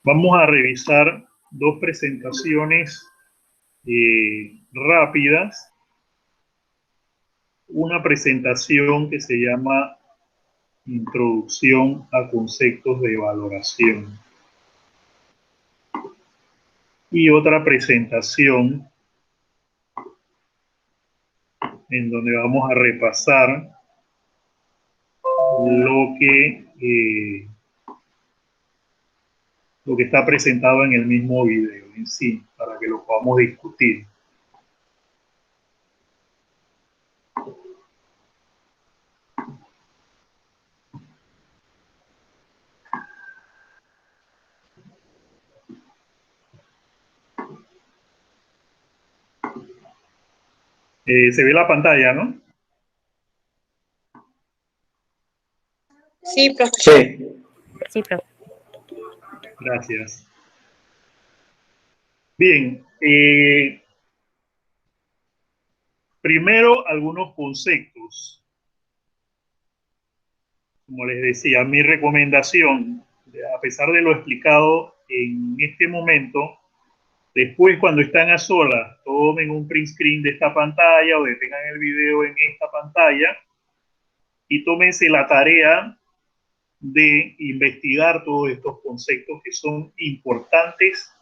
Vamos a revisar dos presentaciones rápidas. Una presentación que se llama Introducción a conceptos de valoración. Y otra presentación en donde vamos a repasar lo que está presentado en el mismo video en sí, para que lo podamos discutir. Se ve la pantalla, ¿no? Sí, profesor. Sí, profe. Gracias. Bien, primero algunos conceptos. Como les decía, mi recomendación, a pesar de lo explicado en este momento, después cuando están a solas, tomen un print screen de esta pantalla o detengan el video en esta pantalla y tómense la tarea de investigar todos estos conceptos que son importantes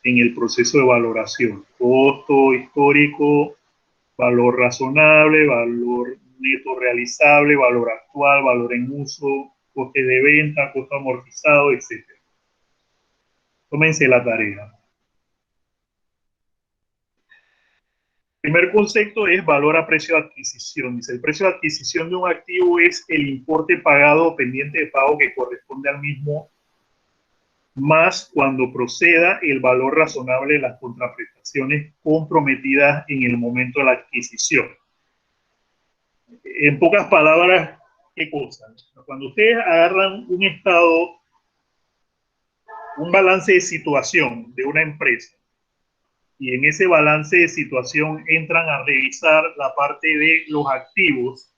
en el proceso de valoración. Costo histórico, valor razonable, valor neto realizable, valor actual, valor en uso, coste de venta, costo amortizado, etc. Tómense la tarea. El primer concepto es valor a precio de adquisición. Dice, el precio de adquisición de un activo es el importe pagado o pendiente de pago que corresponde al mismo, más cuando proceda el valor razonable de las contraprestaciones comprometidas en el momento de la adquisición. En pocas palabras, ¿qué cosa? Cuando ustedes agarran un estado, un balance de situación de una empresa, y en ese balance de situación entran a revisar la parte de los activos,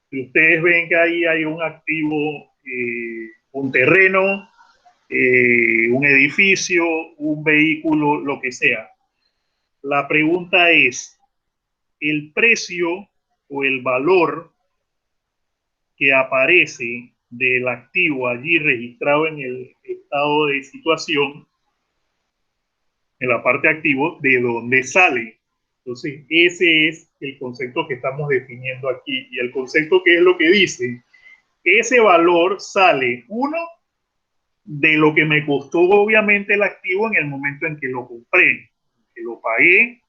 y ustedes ven que ahí hay un activo, un terreno, un edificio, un vehículo, lo que sea. La pregunta es, ¿el precio o el valor que aparece del activo allí registrado en el estado de situación, en la parte activo, de dónde sale? Entonces, ese es el concepto que estamos definiendo aquí. Y el concepto, ¿qué es lo que dice? Ese valor sale, uno, de lo que me costó obviamente el activo en el momento en que lo compré, que lo pagué,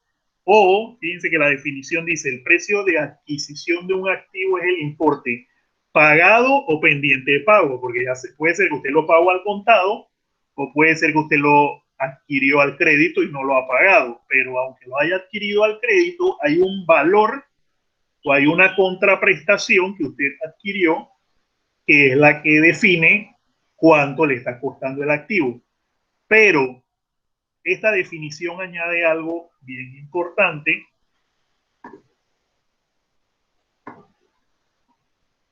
o fíjense que la definición dice el precio de adquisición de un activo es el importe pagado o pendiente de pago, porque ya puede ser que usted lo pagó al contado o puede ser que usted lo adquirió al crédito y no lo ha pagado, pero aunque lo haya adquirido al crédito, hay un valor o hay una contraprestación que usted adquirió que es la que define cuánto le está costando el activo. Pero esta definición añade algo bien importante.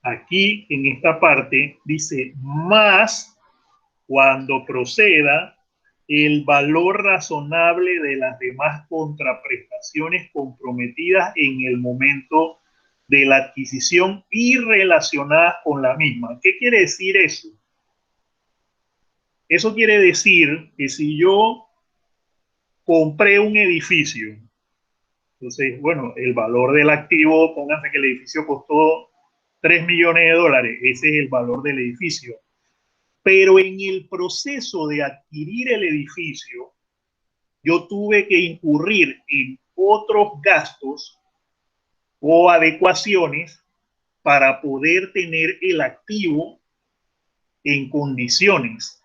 Aquí en esta parte dice más cuando proceda el valor razonable de las demás contraprestaciones comprometidas en el momento de la adquisición y relacionadas con la misma. ¿Qué quiere decir eso? Eso quiere decir que si yo compré un edificio, entonces, bueno, el valor del activo, pónganse que el edificio costó 3 millones de dólares, ese es el valor del edificio. Pero en el proceso de adquirir el edificio, yo tuve que incurrir en otros gastos o adecuaciones para poder tener el activo en condiciones,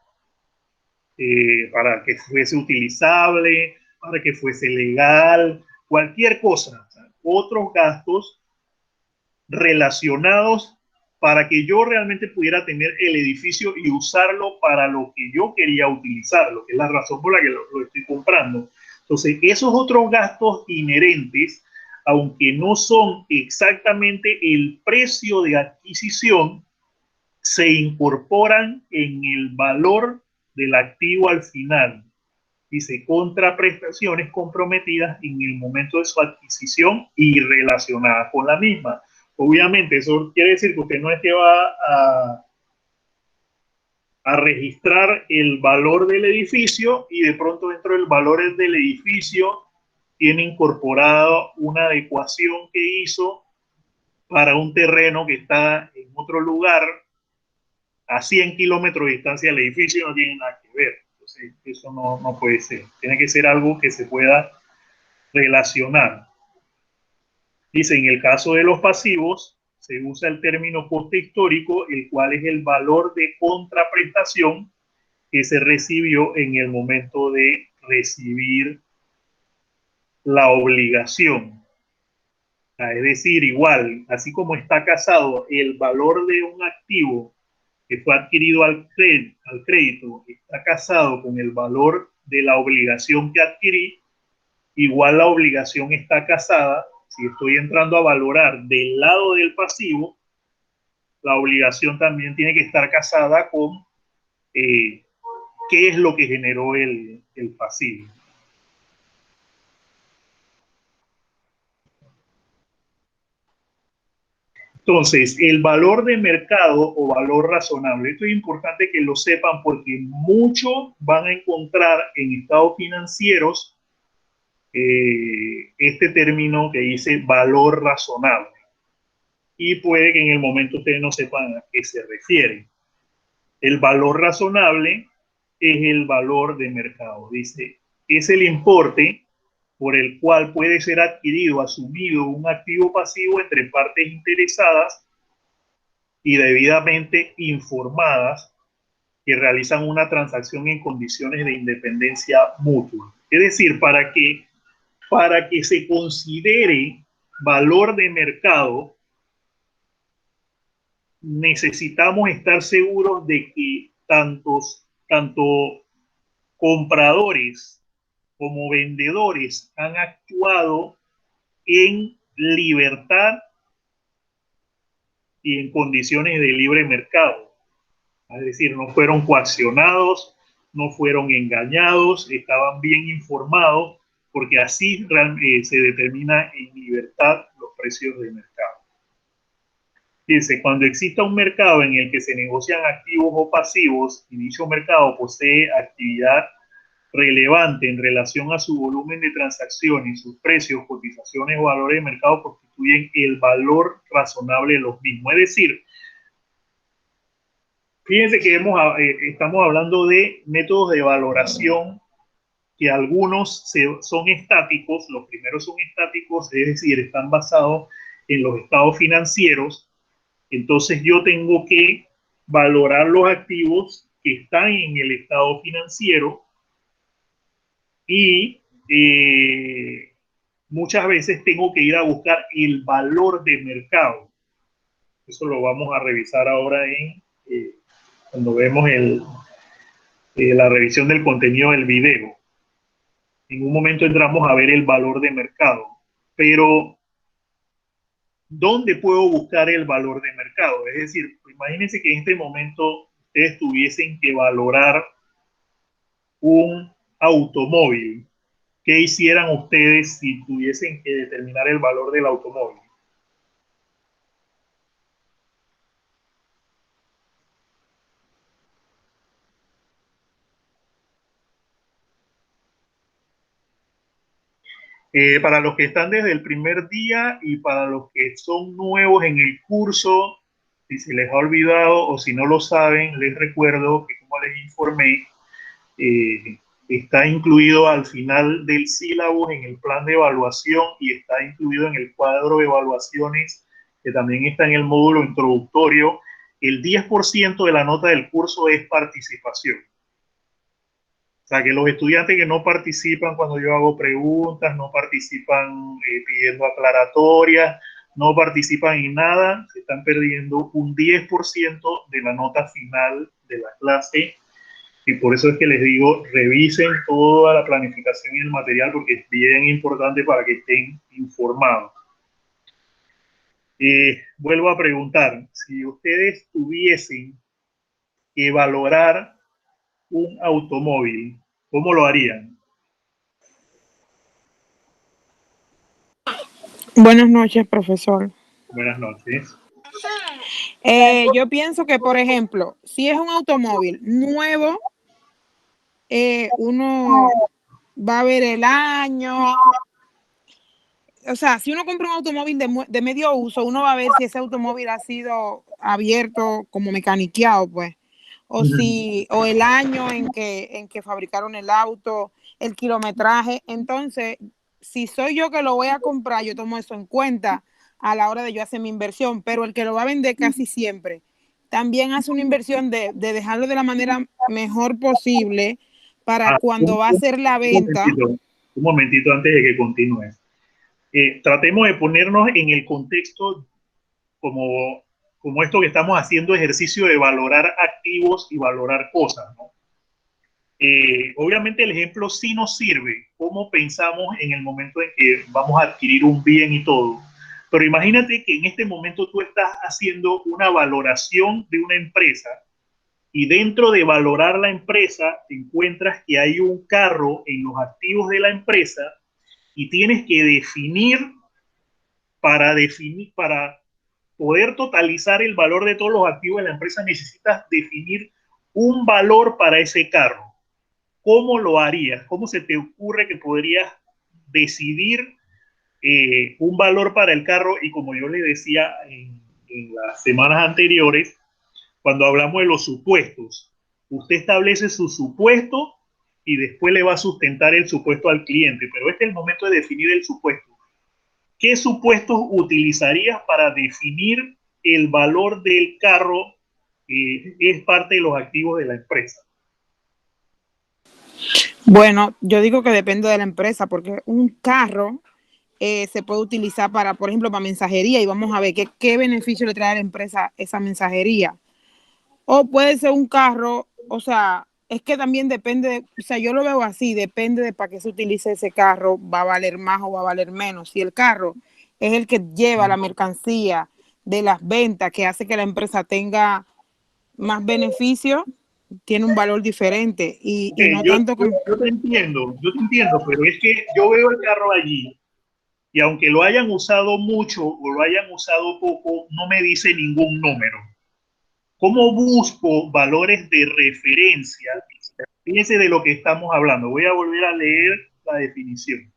para que fuese utilizable, para que fuese legal, cualquier cosa, otros gastos relacionados para que yo realmente pudiera tener el edificio y usarlo para lo que yo quería utilizarlo, que es la razón por la que lo estoy comprando. Entonces, esos otros gastos inherentes, aunque no son exactamente el precio de adquisición, se incorporan en el valor del activo al final. Dice contraprestaciones comprometidas en el momento de su adquisición y relacionadas con la misma. Obviamente, eso quiere decir que usted no es que va a registrar el valor del edificio y de pronto dentro del valor del edificio tiene incorporado una adecuación que hizo para un terreno que está en otro lugar a 100 kilómetros de distancia del edificio y no tiene nada que ver. Entonces, eso no puede ser. Tiene que ser algo que se pueda relacionar. Dice, en el caso de los pasivos, se usa el término coste histórico, el cual es el valor de contraprestación que se recibió en el momento de recibir la obligación. Es decir, igual, así como está casado el valor de un activo que fue adquirido al crédito, está casado con el valor de la obligación que adquirí, igual la obligación está casada, si estoy entrando a valorar del lado del pasivo, la obligación también tiene que estar casada con qué es lo que generó el pasivo. Entonces, el valor de mercado o valor razonable, esto es importante que lo sepan porque muchos van a encontrar en estados financieros este término que dice valor razonable. Y puede que en el momento ustedes no sepan a qué se refiere. El valor razonable es el valor de mercado. Dice, es el importe por el cual puede ser adquirido, asumido un activo pasivo entre partes interesadas y debidamente informadas que realizan una transacción en condiciones de independencia mutua. Es decir, para que se considere valor de mercado, necesitamos estar seguros de que tanto compradores como vendedores han actuado en libertad y en condiciones de libre mercado. Es decir, no fueron coaccionados, no fueron engañados, estaban bien informados, porque así se determina en libertad los precios del mercado. Dice, cuando exista un mercado en el que se negocian activos o pasivos y dicho mercado posee actividad relevante en relación a su volumen de transacciones, sus precios, cotizaciones o valores de mercado constituyen el valor razonable de los mismos. Es decir, fíjense que estamos hablando de métodos de valoración que algunos son estáticos, los primeros son estáticos, es decir, están basados en los estados financieros. Entonces yo tengo que valorar los activos que están en el estado financiero y muchas veces tengo que ir a buscar el valor de mercado. Eso lo vamos a revisar ahora cuando vemos la revisión del contenido del video. En un momento entramos a ver el valor de mercado, pero ¿dónde puedo buscar el valor de mercado? Es decir, imagínense que en este momento ustedes tuviesen que valorar un automóvil. ¿Qué hicieran ustedes si tuviesen que determinar el valor del automóvil? Para los que están desde el primer día y para los que son nuevos en el curso, si se les ha olvidado o si no lo saben, les recuerdo que como les informé, está incluido al final del sílabo en el plan de evaluación y está incluido en el cuadro de evaluaciones que también está en el módulo introductorio. El 10% de la nota del curso es participación. O sea, que los estudiantes que no participan cuando yo hago preguntas, no participan pidiendo aclaratorias, no participan en nada, se están perdiendo un 10% de la nota final de la clase. Y por eso es que les digo, revisen toda la planificación y el material porque es bien importante para que estén informados. Vuelvo a preguntar, si ustedes tuviesen que valorar un automóvil, ¿cómo lo harían? Buenas noches, profesor. Buenas noches. Yo pienso que, por ejemplo, si es un automóvil nuevo, uno va a ver el año. O sea, si uno compra un automóvil de medio uso, uno va a ver si ese automóvil ha sido abierto como mecaniqueado, pues. O el año en que fabricaron el auto, el kilometraje. Entonces, si soy yo que lo voy a comprar, yo tomo eso en cuenta a la hora de yo hacer mi inversión, pero el que lo va a vender casi siempre también hace una inversión de dejarlo de la manera mejor posible para cuando va a hacer la venta. Un momentito antes de que continúes. Tratemos de ponernos en el contexto como esto que estamos haciendo, ejercicio de valorar activos y valorar cosas, ¿no? Obviamente el ejemplo sí nos sirve, cómo pensamos en el momento en que vamos a adquirir un bien y todo. Pero imagínate que en este momento tú estás haciendo una valoración de una empresa y dentro de valorar la empresa te encuentras que hay un carro en los activos de la empresa y tienes que para poder totalizar el valor de todos los activos de la empresa, necesitas definir un valor para ese carro. ¿Cómo lo harías? ¿Cómo se te ocurre que podrías decidir un valor para el carro? Y como yo le decía en las semanas anteriores, cuando hablamos de los supuestos, usted establece su supuesto y después le va a sustentar el supuesto al cliente, pero este es el momento de definir el supuesto. ¿Qué supuestos utilizarías para definir el valor del carro que es parte de los activos de la empresa? Bueno, yo digo que depende de la empresa, porque un carro se puede utilizar para, por ejemplo, para mensajería y vamos a ver qué beneficio le trae a la empresa esa mensajería. O puede ser un carro, o sea, es que también depende, o sea, yo lo veo así, depende de para qué se utilice ese carro, va a valer más o va a valer menos. Si el carro es el que lleva la mercancía de las ventas, que hace que la empresa tenga más beneficio, tiene un valor diferente y Okay, no tanto como... yo te entiendo, pero es que yo veo el carro allí y aunque lo hayan usado mucho o lo hayan usado poco, no me dice ningún número. ¿Cómo busco valores de referencia? Fíjense de lo que estamos hablando. Voy a volver a leer la definición.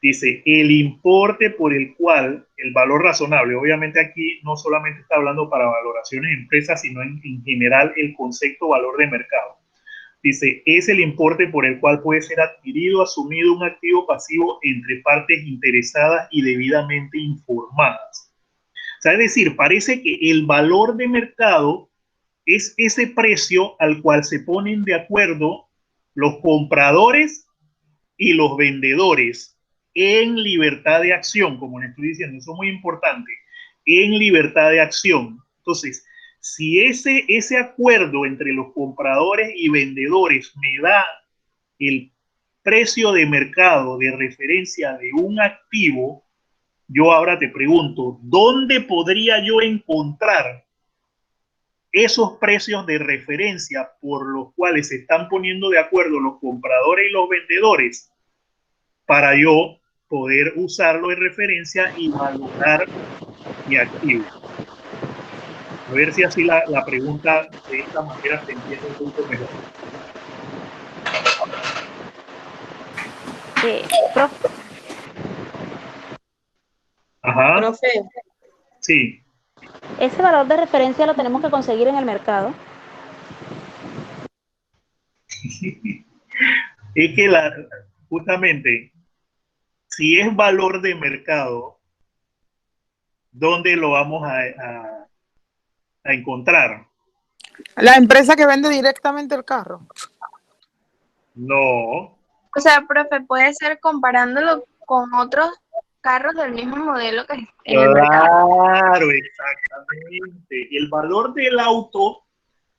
Dice, el importe por el cual el valor razonable, obviamente aquí no solamente está hablando para valoraciones de empresas, sino en general el concepto valor de mercado. Dice, es el importe por el cual puede ser adquirido, asumido un activo pasivo entre partes interesadas y debidamente informadas. O sea, es decir, parece que el valor de mercado es ese precio al cual se ponen de acuerdo los compradores y los vendedores en libertad de acción, como les estoy diciendo, eso es muy importante, en libertad de acción. Entonces, si ese acuerdo entre los compradores y vendedores me da el precio de mercado de referencia de un activo, yo ahora te pregunto, ¿dónde podría yo encontrar esos precios de referencia por los cuales se están poniendo de acuerdo los compradores y los vendedores para yo poder usarlo de referencia y valorar mi activo? A ver si así la pregunta de esta manera se entiende un poco mejor. Profe. Ajá. Profe. Sí. Ese valor de referencia lo tenemos que conseguir en el mercado. Es que justamente, si es valor de mercado, ¿dónde lo vamos a encontrar? La empresa que vende directamente el carro. No. O sea, profe, puede ser comparándolo con otros carros del mismo modelo que en el mercado. Claro, exactamente. El valor del auto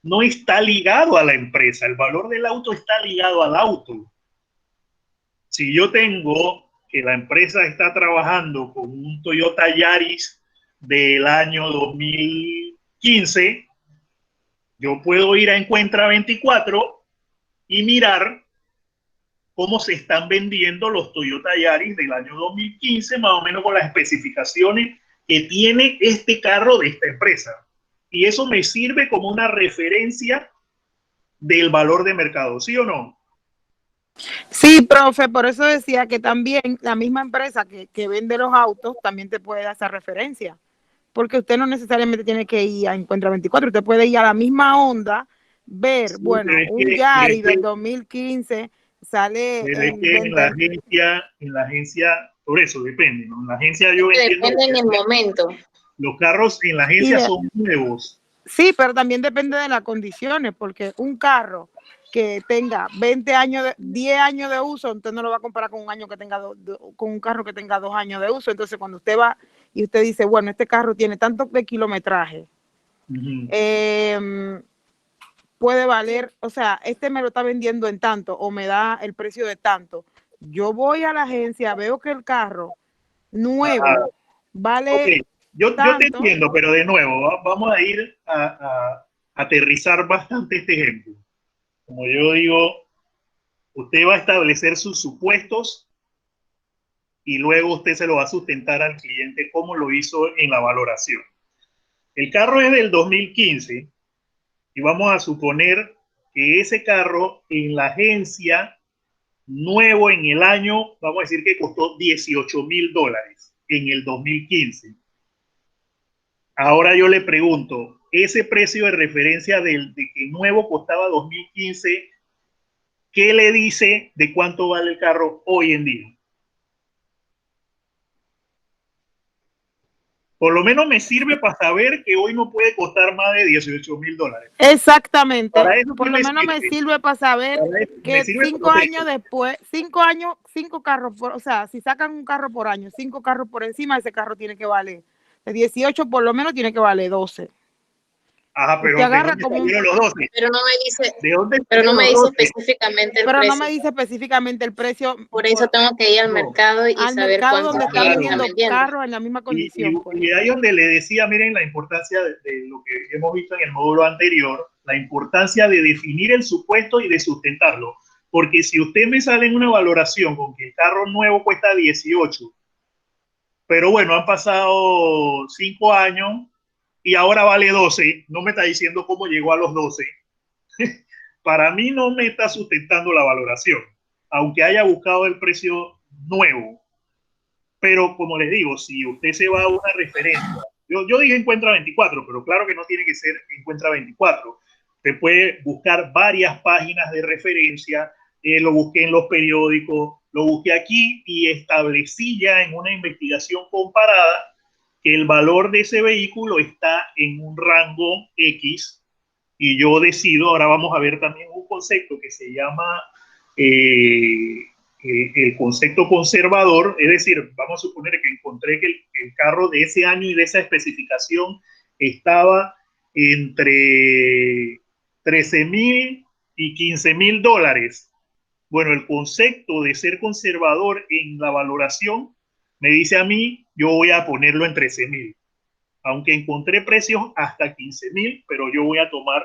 no está ligado a la empresa, el valor del auto está ligado al auto. Si yo tengo que la empresa está trabajando con un Toyota Yaris del año 2015, yo puedo ir a Encuentra 24 y mirar cómo se están vendiendo los Toyota Yaris del año 2015, más o menos con las especificaciones que tiene este carro de esta empresa. Y eso me sirve como una referencia del valor de mercado, ¿sí o no? Sí, profe, por eso decía que también la misma empresa que vende los autos también te puede dar esa referencia, porque usted no necesariamente tiene que ir a Encuentra 24, usted puede ir a la misma Honda, ver, Sí, bueno, un Yaris del 2015 sale en en la agencia, por eso depende, ¿no? En la agencia yo entiendo Depende en el momento. los carros en la agencia son nuevos. Sí, pero también depende de las condiciones, porque un carro que tenga 20 años, 10 años de uso, usted no lo va a comparar con un año que tenga con un carro que tenga 2 años de uso. Entonces, cuando usted va y usted dice, bueno, este carro tiene tanto de kilometraje, puede valer, o sea, este me lo está vendiendo en tanto o me da el precio de tanto. Yo voy a la agencia, veo que el carro nuevo vale okay. Yo te tanto. entiendo, pero de nuevo, vamos a ir a aterrizar bastante este ejemplo. Como yo digo, usted va a establecer sus supuestos y luego usted se lo va a sustentar al cliente como lo hizo en la valoración. El carro es del 2015 y vamos a suponer que ese carro en la agencia nuevo en el año, vamos a decir que costó $18,000 en el 2015. Ahora yo le pregunto, ese precio de referencia de que nuevo costaba 2015, ¿qué le dice de cuánto vale el carro hoy en día? Por lo menos me sirve para saber que hoy no puede costar más de $18,000. Exactamente. Eso por lo menos me sirve para saber que 5 años después, 5 años, 5 carros, o sea, si sacan un carro por año, 5 carros por encima, ese carro tiene que valer. De 18 por lo menos tiene que valer 12. Ajá, pero ¿de dónde salieron los 12? Pero no me dice, ¿De dónde pero no me dice 12? específicamente el pero precio. no me dice específicamente el precio. Por eso tengo que ir al mercado y al saber mercado cuánto donde es que están están vendiendo carros en la misma condición. Y ahí donde le decía, miren la importancia de lo que hemos visto en el módulo anterior, la importancia de definir el supuesto y de sustentarlo. Porque si usted me sale en una valoración con que el carro nuevo cuesta 18, pero bueno, han pasado 5 años y ahora vale 12, no me está diciendo cómo llegó a los 12. Para mí no me está sustentando la valoración, aunque haya buscado el precio nuevo. Pero como les digo, si usted se va a una referencia, yo dije Encuentra 24, pero claro que no tiene que ser Encuentra 24. Usted puede buscar varias páginas de referencia, lo busqué en los periódicos, lo busqué aquí y establecí ya en una investigación comparada que el valor de ese vehículo está en un rango X y yo decido, ahora vamos a ver también un concepto que se llama el concepto conservador, es decir, vamos a suponer que encontré que el carro de ese año y de esa especificación estaba entre 13,000 y 15,000 dólares. Bueno, el concepto de ser conservador en la valoración me dice a mí, yo voy a ponerlo en 13,000. Aunque encontré precios hasta 15,000, pero yo voy a tomar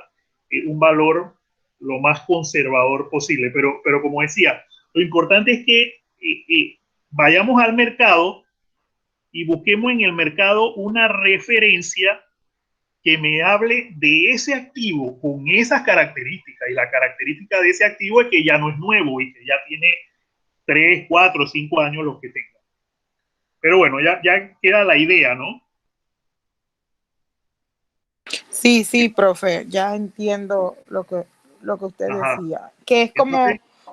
un valor lo más conservador posible. Pero como decía, lo importante es que vayamos al mercado y busquemos en el mercado una referencia que me hable de ese activo con esas características. Y la característica de ese activo es que ya no es nuevo y que ya tiene 3, 4, 5 años los que tenga. Pero bueno, ya queda la idea, ¿no? Sí, profe, ya entiendo lo que usted decía, que es como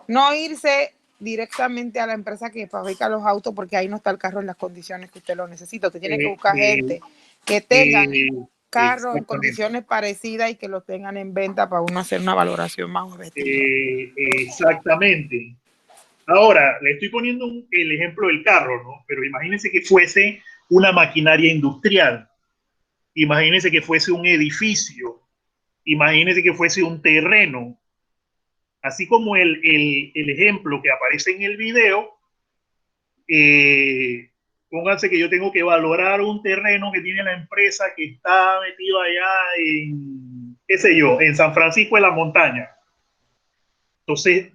no irse directamente a la empresa que fabrica los autos porque ahí no está el carro en las condiciones que usted lo necesita. Usted tiene que buscar gente que tengan carros en condiciones parecidas y que lo tengan en venta para uno hacer una valoración más objetiva. Exactamente. Ahora, le estoy poniendo el ejemplo del carro, ¿no? Pero imagínense que fuese una maquinaria industrial. Imagínense que fuese un edificio, imagínense que fuese un terreno, así como el ejemplo que aparece en el video. Pónganse que yo tengo que valorar un terreno que tiene la empresa que está metido allá en, qué sé yo, en San Francisco de la Montaña. Entonces,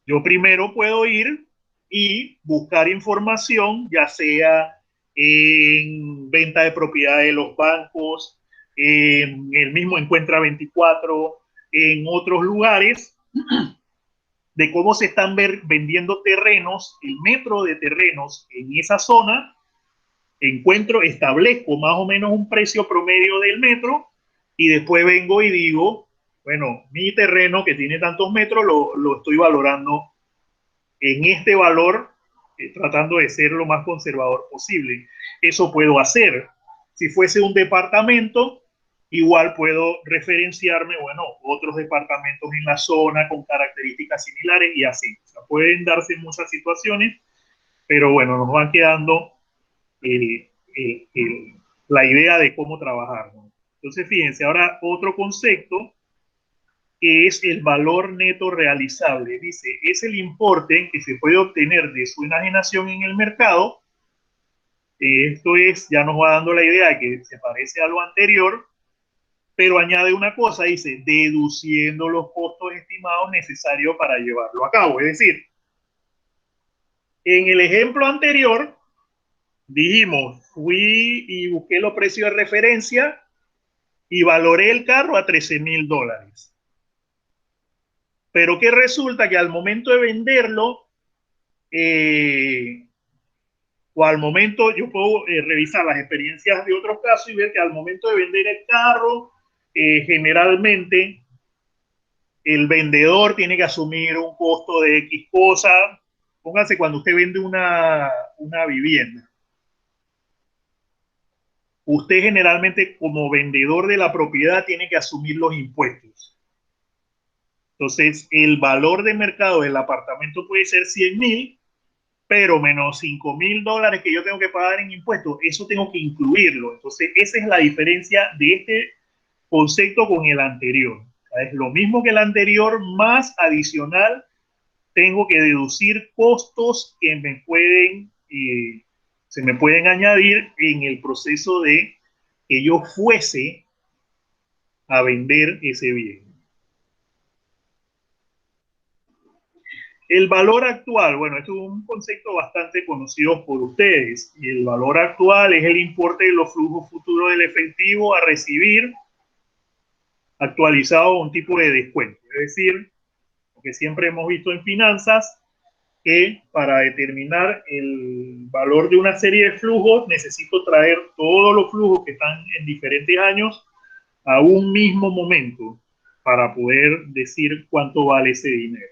yo primero puedo ir y buscar información, ya sea en venta de propiedad de los bancos, en el mismo Encuentra 24, en otros lugares, de cómo se están vendiendo terrenos, el metro de terrenos en esa zona. Establezco más o menos un precio promedio del metro y después vengo y digo, bueno, mi terreno que tiene tantos metros lo estoy valorando en este valor, tratando de ser lo más conservador posible. Eso puedo hacer. Si fuese un departamento, igual puedo referenciarme, bueno, otros departamentos en la zona con características similares y así. O sea, pueden darse muchas situaciones, pero bueno, nos van quedando el, la idea de cómo trabajar, ¿no? Entonces, fíjense, ahora otro concepto que es el valor neto realizable. Dice, es el importe que se puede obtener de su enajenación en el mercado. Esto es, ya nos va dando la idea de que se parece a lo anterior, pero añade una cosa, dice, deduciendo los costos estimados necesarios para llevarlo a cabo. Es decir, en el ejemplo anterior, dijimos, fui y busqué los precios de referencia y valoré el carro a $13,000. Pero que resulta que al momento de venderlo, o al momento, yo puedo revisar las experiencias de otros casos y ver que al momento de vender el carro, generalmente el vendedor tiene que asumir un costo de X cosa. Póngase cuando usted vende una vivienda. Usted generalmente como vendedor de la propiedad tiene que asumir los impuestos. Entonces, el valor de mercado del apartamento puede ser 100,000, pero menos $5,000 que yo tengo que pagar en impuestos, eso tengo que incluirlo. Entonces, esa es la diferencia de este concepto con el anterior. Es lo mismo que el anterior, más adicional, tengo que deducir costos que se me pueden añadir en el proceso de que yo fuese a vender ese bien. El valor actual, bueno, esto es un concepto bastante conocido por ustedes. Y el valor actual es el importe de los flujos futuros del efectivo a recibir actualizado a un tipo de descuento. Es decir, lo que siempre hemos visto en finanzas, que para determinar el valor de una serie de flujos necesito traer todos los flujos que están en diferentes años a un mismo momento para poder decir cuánto vale ese dinero.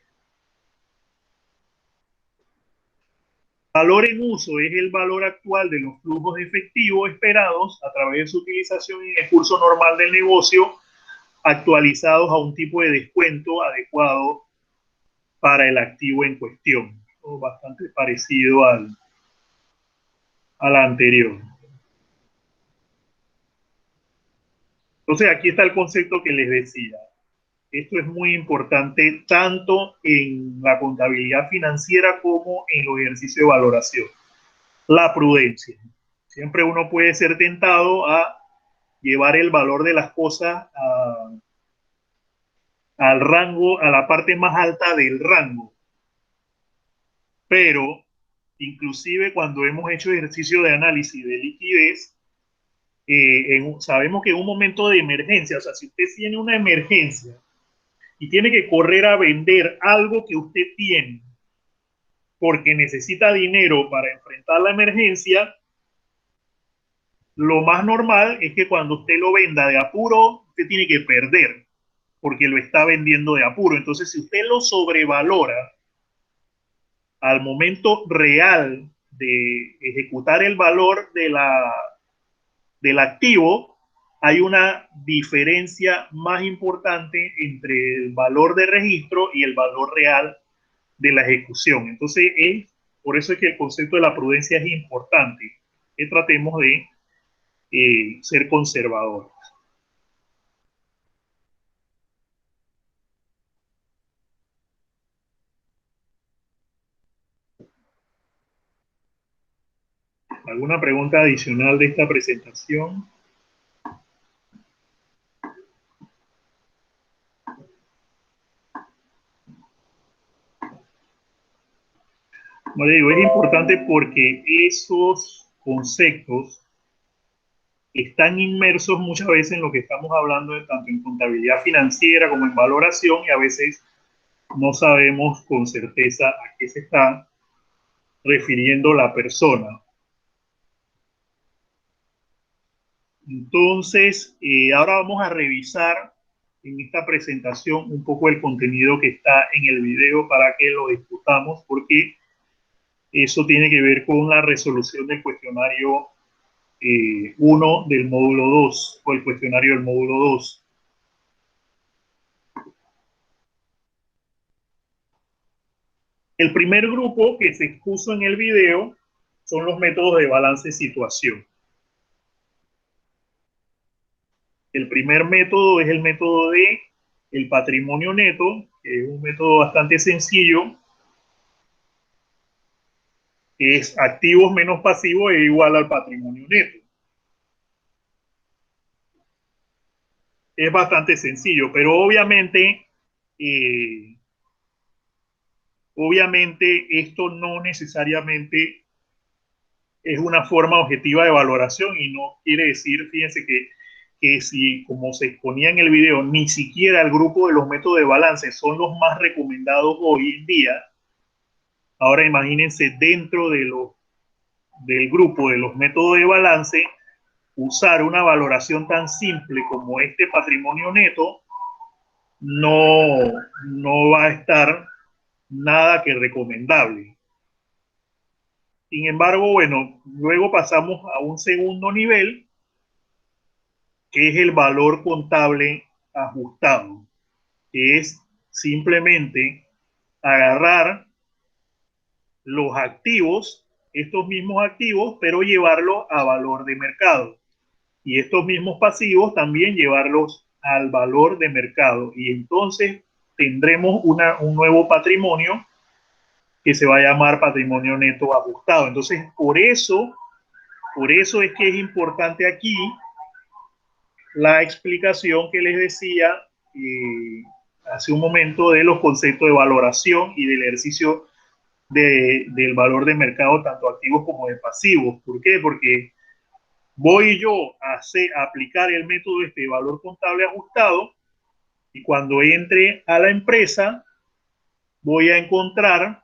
Valor en uso es el valor actual de los flujos de efectivo esperados a través de su utilización en el curso normal del negocio, actualizados a un tipo de descuento adecuado para el activo en cuestión. Bastante parecido al anterior. Entonces, aquí está el concepto que les decía. Esto es muy importante tanto en la contabilidad financiera como en los ejercicios de valoración. La prudencia. Siempre uno puede ser tentado a llevar el valor de las cosas al rango, a la parte más alta del rango. Pero, inclusive cuando hemos hecho ejercicio de análisis de liquidez, sabemos que en un momento de emergencia, o sea, si usted tiene una emergencia y tiene que correr a vender algo que usted tiene porque necesita dinero para enfrentar la emergencia, lo más normal es que cuando usted lo venda de apuro, usted tiene que perder porque lo está vendiendo de apuro. Entonces, si usted lo sobrevalora al momento real de ejecutar el valor del activo, hay una diferencia más importante entre el valor de registro y el valor real de la ejecución. Entonces, por eso es que el concepto de la prudencia es importante, que tratemos de ser conservadores. ¿Alguna pregunta adicional de esta presentación? Como le digo, es importante porque esos conceptos están inmersos muchas veces en lo que estamos hablando, tanto en contabilidad financiera como en valoración, y a veces no sabemos con certeza a qué se está refiriendo la persona. Entonces, ahora vamos a revisar en esta presentación un poco el contenido que está en el video para que lo discutamos, porque eso tiene que ver con la resolución del cuestionario 1 del módulo 2 o el cuestionario del módulo 2. El primer grupo que se expuso en el video son los métodos de balance de situación. El primer método es el método de el patrimonio neto, que es un método bastante sencillo, que es activos menos pasivos es igual al patrimonio neto. Es bastante sencillo, pero obviamente esto no necesariamente es una forma objetiva de valoración y no quiere decir, fíjense que si, como se exponía en el video, ni siquiera el grupo de los métodos de balance son los más recomendados hoy en día. Ahora imagínense dentro del grupo de los métodos de balance, usar una valoración tan simple como este patrimonio neto no va a estar nada que recomendable. Sin embargo, bueno, luego pasamos a un segundo nivel, que es el valor contable ajustado, que es simplemente agarrar los activos, estos mismos activos, pero llevarlos a valor de mercado. Y estos mismos pasivos también llevarlos al valor de mercado. Y entonces tendremos un nuevo patrimonio que se va a llamar patrimonio neto ajustado. Entonces, por eso es que es importante aquí la explicación que les decía hace un momento de los conceptos de valoración y del ejercicio del valor de mercado, tanto activos como de pasivos. ¿Por qué? Porque voy yo a aplicar el método de valor contable ajustado y cuando entre a la empresa voy a encontrar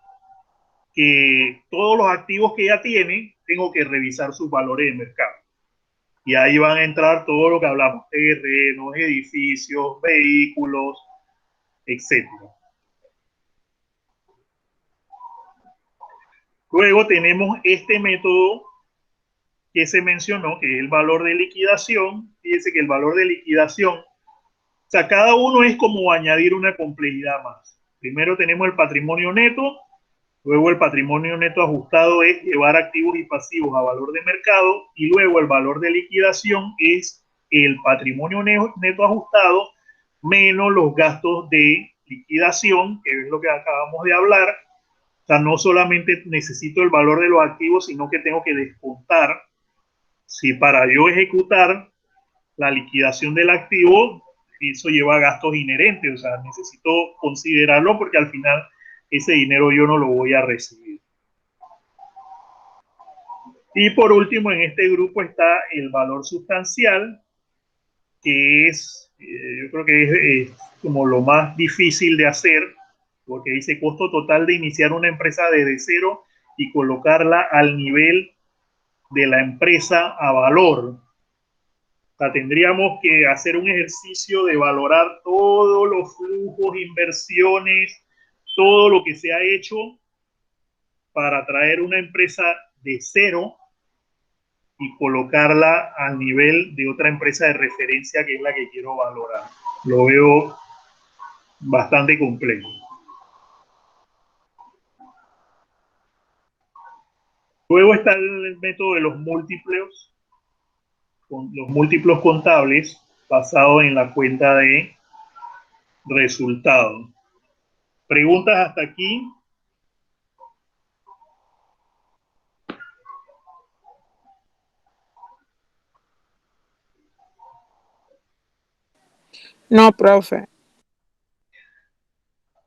que todos los activos que ella tiene, tengo que revisar sus valores de mercado. Y ahí van a entrar todo lo que hablamos, terrenos, edificios, vehículos, etc. Luego tenemos este método que se mencionó, que es el valor de liquidación. Fíjense que el valor de liquidación, o sea, cada uno es como añadir una complejidad más. Primero tenemos el patrimonio neto, luego el patrimonio neto ajustado es llevar activos y pasivos a valor de mercado, y luego el valor de liquidación es el patrimonio neto ajustado menos los gastos de liquidación, que es lo que acabamos de hablar. O sea, no solamente necesito el valor de los activos, sino que tengo que descontar. Si para yo ejecutar la liquidación del activo, eso lleva gastos inherentes, o sea, necesito considerarlo porque al final ese dinero yo no lo voy a recibir. Y por último, en este grupo está el valor sustancial, que es, yo creo que es como lo más difícil de hacer, porque dice costo total de iniciar una empresa desde cero y colocarla al nivel de la empresa a valor. O sea, tendríamos que hacer un ejercicio de valorar todos los flujos, inversiones, todo lo que se ha hecho para traer una empresa de cero y colocarla al nivel de otra empresa de referencia que es la que quiero valorar. Lo veo bastante complejo. Luego está el método de los múltiplos contables basado en la cuenta de resultados. ¿Preguntas hasta aquí? No, profe.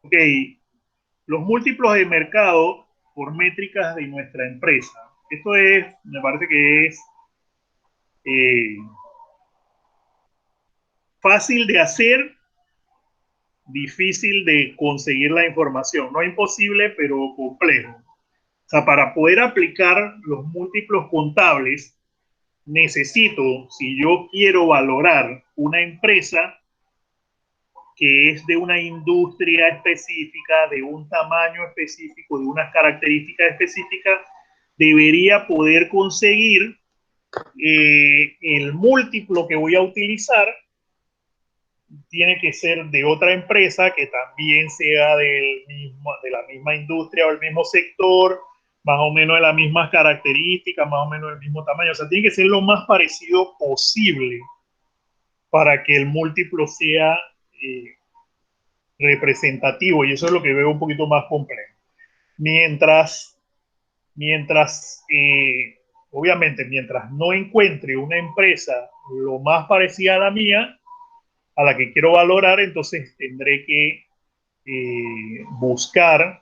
Ok, los múltiplos de mercado por métricas de nuestra empresa. Esto es, me parece que es fácil de hacer, difícil de conseguir la información. No imposible, pero complejo. O sea, para poder aplicar los múltiplos contables, necesito, si yo quiero valorar una empresa que es de una industria específica, de un tamaño específico, de unas características específicas, debería poder conseguir el múltiplo que voy a utilizar. Tiene que ser de otra empresa que también sea de la misma industria o el mismo sector, más o menos de las mismas características, más o menos del mismo tamaño. O sea, tiene que ser lo más parecido posible para que el múltiplo sea representativo, y eso es lo que veo un poquito más complejo. Mientras obviamente, mientras no encuentre una empresa lo más parecida a la mía, a la que quiero valorar, entonces tendré que buscar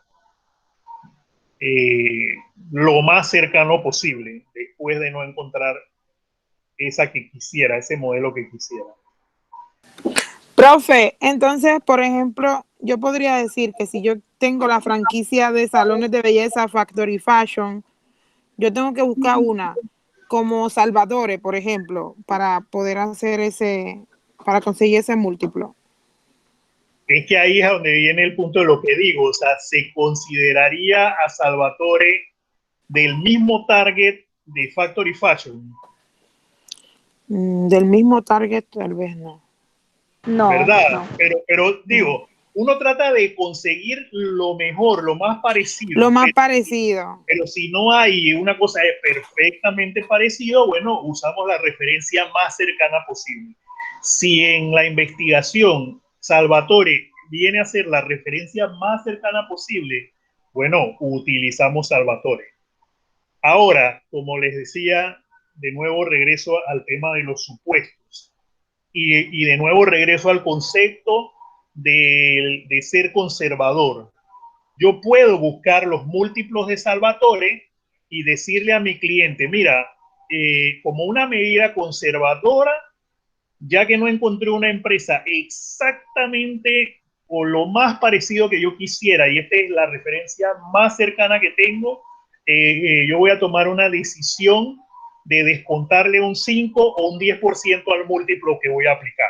lo más cercano posible después de no encontrar esa que quisiera, ese modelo que quisiera. Profe, entonces, por ejemplo, yo podría decir que si yo tengo la franquicia de salones de belleza Factory Fashion, yo tengo que buscar una como Salvatore, por ejemplo, para poder hacer para conseguir ese múltiplo. Es que ahí es donde viene el punto de lo que digo, o sea, se consideraría a Salvatore del mismo target de Factory Fashion. Del mismo target, tal vez no. No, ¿Verdad? no. Pero digo, uno trata de conseguir lo mejor, lo más parecido. Lo más parecido. Pero si no hay una cosa es perfectamente parecido, bueno, usamos la referencia más cercana posible. Si en la investigación Salvatore viene a ser la referencia más cercana posible, bueno, utilizamos Salvatore. Ahora, como les decía, de nuevo regreso al tema de los supuestos. Y de nuevo regreso al concepto de ser conservador. Yo puedo buscar los múltiplos de Salvatore y decirle a mi cliente, mira, como una medida conservadora, ya que no encontré una empresa exactamente o lo más parecido que yo quisiera, y esta es la referencia más cercana que tengo, yo voy a tomar una decisión de descontarle un 5 o un 10% al múltiplo que voy a aplicar.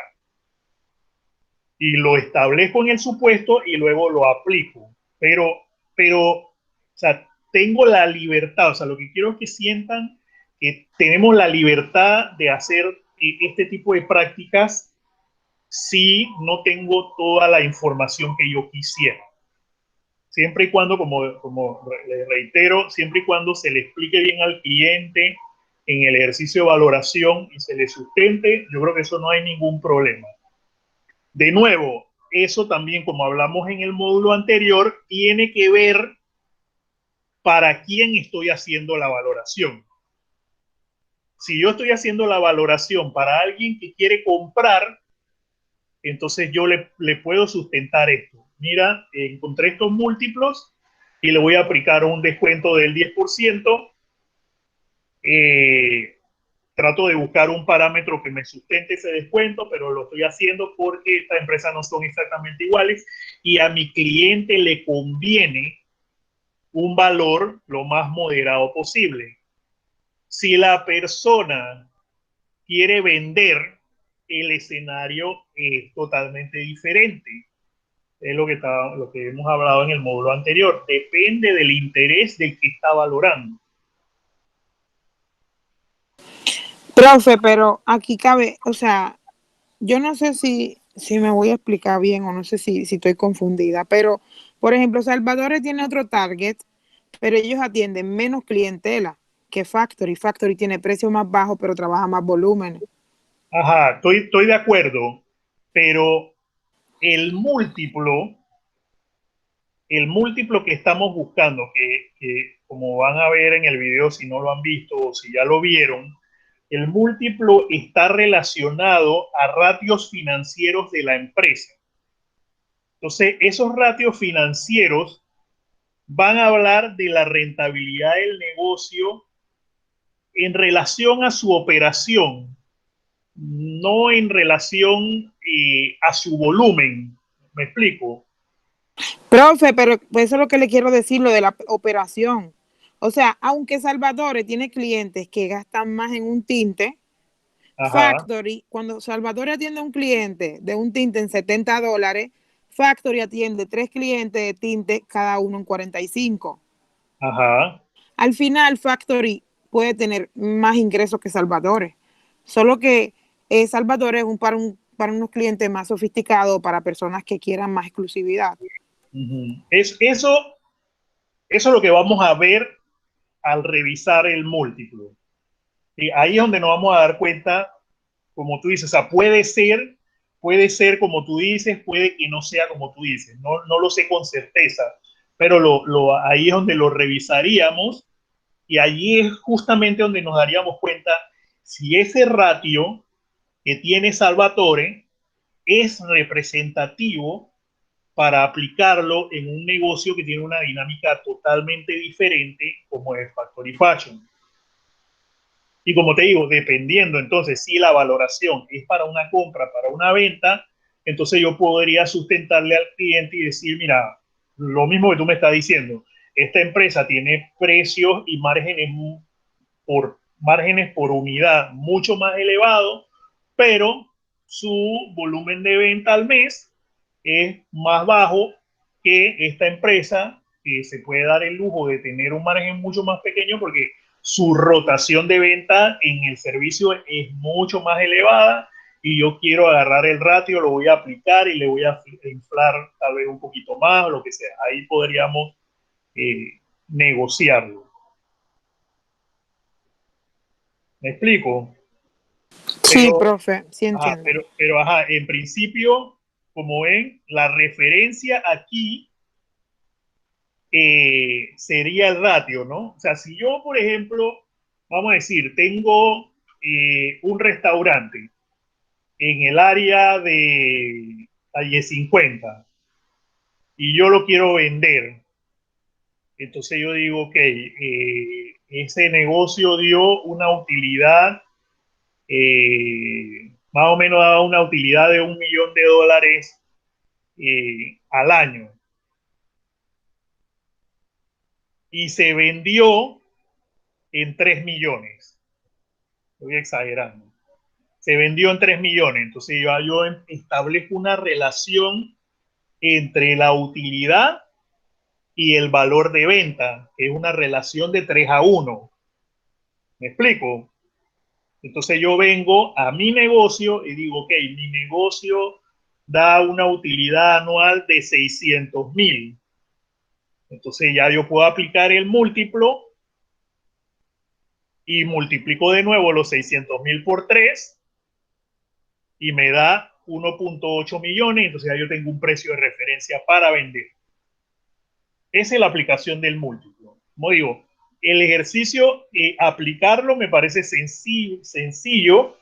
Y lo establezco en el supuesto y luego lo aplico. Pero, o sea, tengo la libertad, o sea, lo que quiero es que sientan que tenemos la libertad de hacer este tipo de prácticas si no tengo toda la información que yo quisiera. Siempre y cuando, como les reitero, siempre y cuando se le explique bien al cliente en el ejercicio de valoración y se le sustente, yo creo que eso no hay ningún problema. De nuevo, eso también, como hablamos en el módulo anterior, tiene que ver para quién estoy haciendo la valoración. Si yo estoy haciendo la valoración para alguien que quiere comprar, entonces yo le puedo sustentar esto. Mira, encontré estos múltiplos y le voy a aplicar un descuento del 10%. Trato de buscar un parámetro que me sustente ese descuento, pero lo estoy haciendo porque estas empresas no son exactamente iguales y a mi cliente le conviene un valor lo más moderado posible. Si la persona quiere vender, el escenario es totalmente diferente. Es lo que hemos hablado en el módulo anterior. Depende del interés del que está valorando. Profe, pero aquí cabe, o sea, yo no sé si me voy a explicar bien o no sé si estoy confundida, pero, por ejemplo, Salvatore tiene otro target, pero ellos atienden menos clientela que Factory. Factory tiene precio más bajo, pero trabaja más volúmenes. Ajá, estoy de acuerdo, pero el múltiplo que estamos buscando, que como van a ver en el video, si no lo han visto o si ya lo vieron, el múltiplo está relacionado a ratios financieros de la empresa. Entonces, esos ratios financieros van a hablar de la rentabilidad del negocio en relación a su operación, no en relación a su volumen. ¿Me explico? Profe, pero pues eso es lo que le quiero decir, lo de la operación. O sea, aunque Salvatore tiene clientes que gastan más en un tinte, Ajá, Factory, cuando Salvatore atiende a un cliente de un tinte en $70, Factory atiende 3 clientes de tinte, cada uno en 45. ajá. Al final, Factory puede tener más ingresos que Salvatore. Solo que Salvatore es para unos clientes más sofisticados, para personas que quieran más exclusividad. Eso es lo que vamos a ver al revisar el múltiplo. Y ahí es donde nos vamos a dar cuenta, como tú dices, o sea, puede ser como tú dices, puede que no sea como tú dices, no lo sé con certeza, pero ahí es donde lo revisaríamos y allí es justamente donde nos daríamos cuenta si ese ratio que tiene Salvatore es representativo para aplicarlo en un negocio que tiene una dinámica totalmente diferente como es Factory Fashion. Y como te digo, dependiendo entonces si la valoración es para una compra, para una venta, entonces yo podría sustentarle al cliente y decir, mira, lo mismo que tú me estás diciendo, esta empresa tiene precios y márgenes por unidad mucho más elevados, pero su volumen de venta al mes es más bajo que esta empresa que se puede dar el lujo de tener un margen mucho más pequeño porque su rotación de venta en el servicio es mucho más elevada y yo quiero agarrar el ratio, lo voy a aplicar y le voy a inflar tal vez un poquito más, lo que sea. Ahí podríamos negociarlo. ¿Me explico? Sí, Pero, profe, sí ajá, entiendo. ajá, en principio, como ven, la referencia aquí sería el ratio, ¿no? O sea, si yo, por ejemplo, vamos a decir, tengo un restaurante en el área de calle 50 y yo lo quiero vender, entonces yo digo, ok, ese negocio dio una utilidad, más o menos daba una utilidad de $1 millón al año y se vendió en 3 millones. Estoy exagerando. Se vendió en 3 millones. Entonces yo establezco una relación entre la utilidad y el valor de venta, que es una relación de 3-1. ¿Me explico? Entonces yo vengo a mi negocio y digo, ok, mi negocio da una utilidad anual de 600,000. Entonces ya yo puedo aplicar el múltiplo y multiplico de nuevo los 600,000 por 3 y me da 1.8 millones. Entonces ya yo tengo un precio de referencia para vender. Esa es la aplicación del múltiplo. Como digo, el ejercicio, aplicarlo me parece sencillo.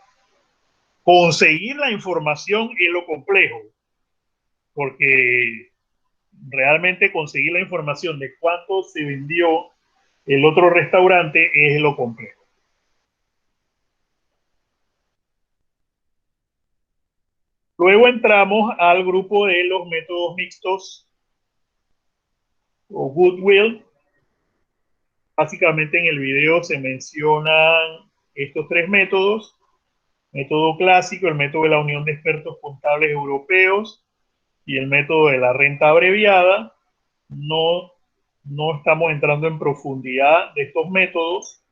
Conseguir la información es lo complejo, porque realmente conseguir la información de cuánto se vendió el otro restaurante es lo complejo. Luego entramos al grupo de los métodos mixtos o Goodwill. Básicamente en el video se mencionan estos tres métodos: método clásico, el método de la Unión de Expertos Contables Europeos y el método de la renta abreviada. No, no estamos entrando en profundidad de estos métodos,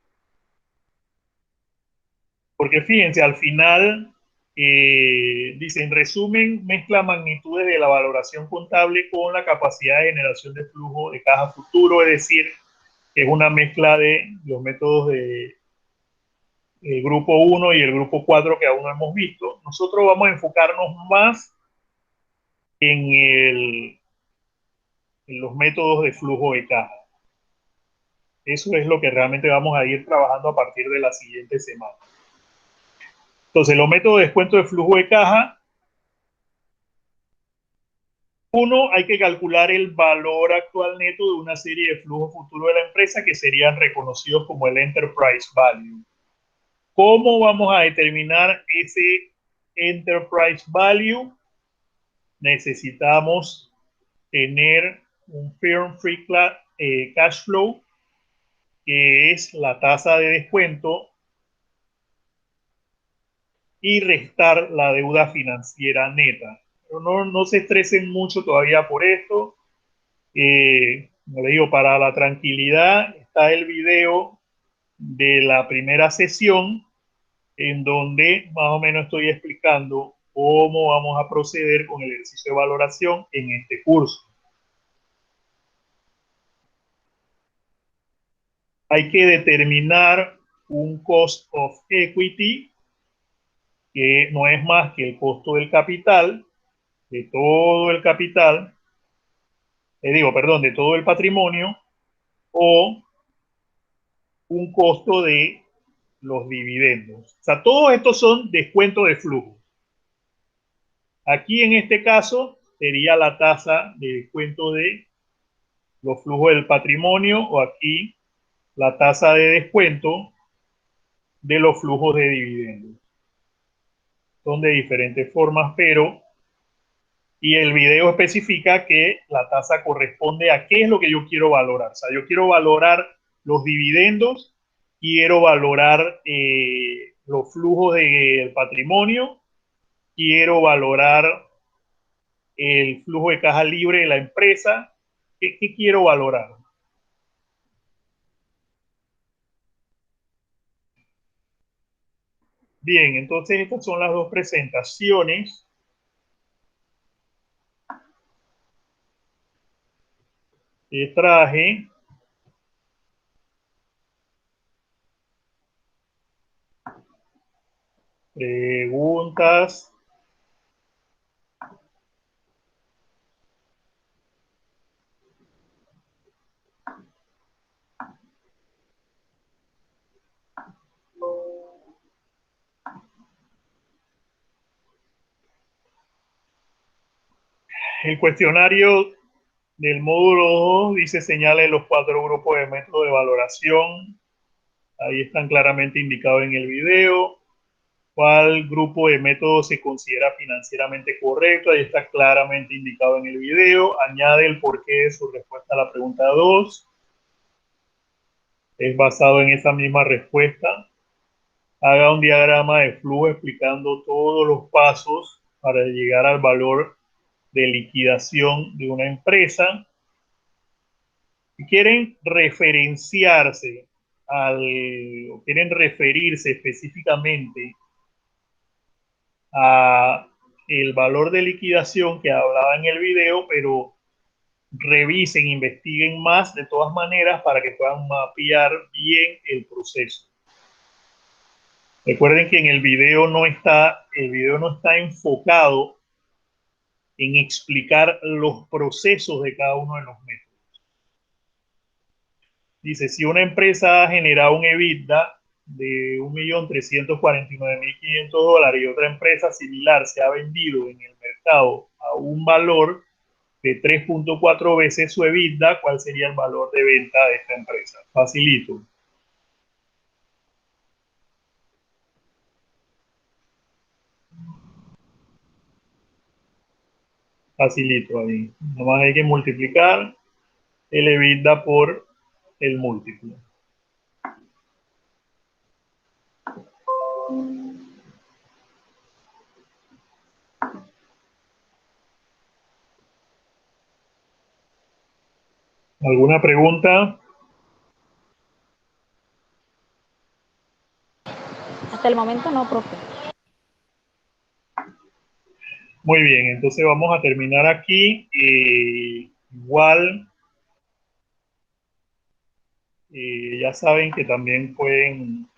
porque fíjense, al final dice, en resumen, mezcla magnitudes de la valoración contable con la capacidad de generación de flujo de caja futuro, es decir, es una mezcla de los métodos de el grupo 1 y el grupo 4 que aún no hemos visto. Nosotros vamos a enfocarnos más en, en los métodos de flujo de caja. Eso es lo que realmente vamos a ir trabajando a partir de la siguiente semana. Entonces, los métodos de descuento de flujo de caja Uno, hay que calcular el valor actual neto de una serie de flujos futuros de la empresa que serían reconocidos como el Enterprise Value. ¿Cómo vamos a determinar ese Enterprise Value? Necesitamos tener un Firm Free Cash Flow, que es la tasa de descuento, y restar la deuda financiera neta. Pero no se estresen mucho todavía por esto. Como le digo, para la tranquilidad está el video de la primera sesión en donde más o menos estoy explicando cómo vamos a proceder con el ejercicio de valoración en este curso. Hay que determinar un cost of equity, que no es más que el costo del capital, de todo el capital, de todo el patrimonio, o un costo de los dividendos. O sea, todos estos son descuentos de flujo. Aquí en este caso sería la tasa de descuento de los flujos del patrimonio, o aquí la tasa de descuento de los flujos de dividendos. Son de diferentes formas, pero y el video especifica que la tasa corresponde a qué es lo que yo quiero valorar. O sea, yo quiero valorar los dividendos, quiero valorar los flujos del patrimonio, quiero valorar el flujo de caja libre de la empresa. ¿Qué quiero valorar? Bien, entonces estas son las dos presentaciones. Que traje. Preguntas. El cuestionario del módulo 2 dice: señale los 4 grupos de métodos de valoración. Ahí están claramente indicados en el video. ¿Cuál grupo de métodos se considera financieramente correcto? Ahí está claramente indicado en el video. Añade el porqué de su respuesta a la pregunta 2. Es basado en esa misma respuesta. Haga un diagrama de flujo explicando todos los pasos para llegar al valor de liquidación de una empresa. Si quieren referenciarse o quieren referirse específicamente a el valor de liquidación que hablaba en el video, pero revisen, investiguen más de todas maneras para que puedan mapear bien el proceso. Recuerden que en el video no está enfocado en explicar los procesos de cada uno de los métodos. Dice: si una empresa ha generado un EBITDA de $1.349.500 y otra empresa similar se ha vendido en el mercado a un valor de 3.4 veces su EBITDA, ¿cuál sería el valor de venta de esta empresa? Facilito. Facilito ahí. Nomás hay que multiplicar el EBITDA por el múltiplo. ¿Alguna pregunta? Hasta el momento no, profe. Muy bien, entonces vamos a terminar aquí. Igual, ya saben que también pueden